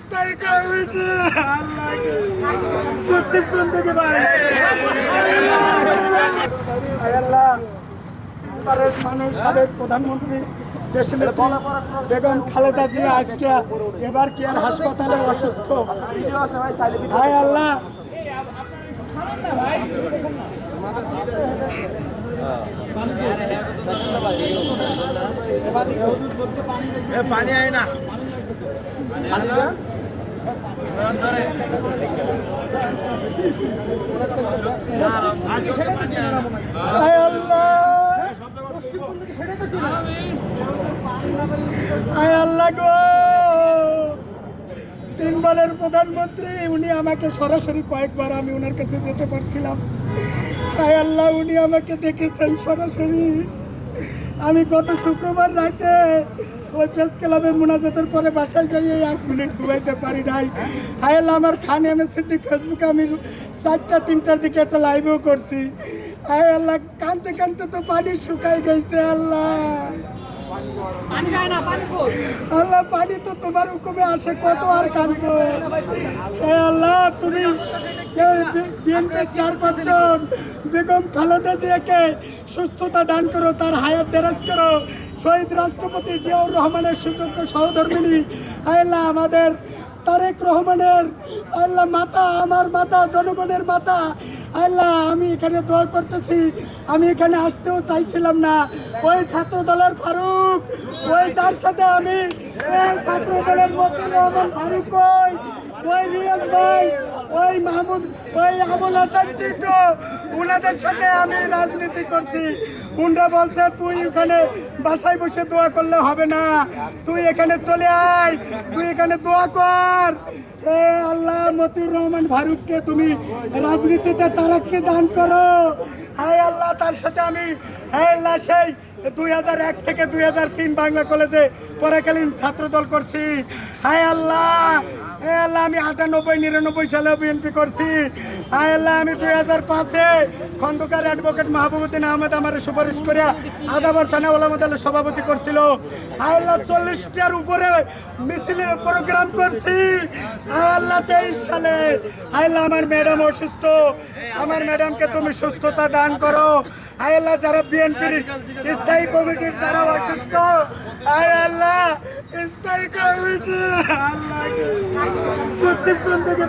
স্থায়ী কমিটি পশ্চিমবঙ্গ থেকে মানুষ সাবেক প্রধানমন্ত্রী দেশনেত্রী বেগম খালেদা জিয়া আজকে এবার কেয়ার হাসপাতালে অসুস্থ। হায় আল্লাহ, পানি আয় না হায় আল্লাহ, হায় আল্লাহ গো, তিনবারের প্রধানমন্ত্রী উনি আমাকে সরাসরি কয়েকবার আমি ওনার কাছে যেতে পারছিলাম। হায় আল্লাহ, উনি আমাকে দেখেছেন সরাসরি। আমি গত শুক্রবার রাতে ওই প্রেস ক্লাবে মোনাজাতের পরে বাসায় যাই 1 মিনিট ঘুমাইতে পারি নাই। হায় আল্লাহ, আমার খান এমএসসি ফেসবুকে আমি 4টা-3টার দিকে একটা লাইভও করছি। হায় আল্লাহ, কানতে কানতে তো পানি শুকাই গেছে। আল্লাহ আল্লাহ, পানি তো তোমার হুকুমে আসে, কত আর কানবো। হে আল্লাহ, তুমি বিএনপির চেয়ারপারসন বেগম খালেদা জিয়াকে সুস্থতা দান করো, তার হায়াত দেরাজ করো। শহীদ রাষ্ট্রপতি জিয়াউর রহমানের সুযোগ্য সহধর্মিণী আল্লাহ আমাদের তারেক রহমানের আল্লাহ মাতা, আমার মাতা, জনগণের মাতা আল্লাহ, আমি এখানে দোয়া করতেছি। আমি এখানে আসতেও চাইছিলাম না। ওই ছাত্র দলের ফারুক, ওই যার সাথে আমি ছাত্র দলের মতিউর রহমান ফারুক, ওই রিয়াজ ভাই, ওই মাহমুদ, ওই আবুল হাসান টিটু, ওনাদের সাথে আমি রাজনীতি করছি। উনরা বলছে তুই ওখানে বাসায় বসে দোয়া করলে হবে না, তুই এখানে চলে আয়, তুই এখানে দোয়া কর। এ আল্লাহ, মতিউর রহমান ফারুককে তুমি রাজনীতিতে তারাককে দান করো। হায় আল্লাহ, তার সাথে আমি আল্লাহ সেই 2001 থেকে 2003 বাংলা কলেজে পড়াকালীন ছাত্রদল করছি। হায় আল্লাহ, আল্লাহ, আমি 98-99 সালে বিএনপি করছি। হায় আল্লাহ, আমি 2005-এ খন্দকার অ্যাডভোকেট মাহবুবুদ্দিন আহমেদ আমার সুপারিশ করে আদাবর থানা ওলামা দলের সভাপতি করছিল। হায় আল্লাহ, 40টার উপরে মিছিলের প্রোগ্রাম করছি। হায় আল্লাহ, 23 সালে হায় আল্লাহ, আমার ম্যাডাম অসুস্থ, আমার ম্যাডামকে তুমি সুস্থতা দান করো। হায় আল্লাহ, যারা বিএনপির স্থায়ী কমিটির যারা অসুস্থ, হায় আল্লাহ, স্থায়ী কমিটি আল্লাহ পশ্চিমবঙ্গ থেকে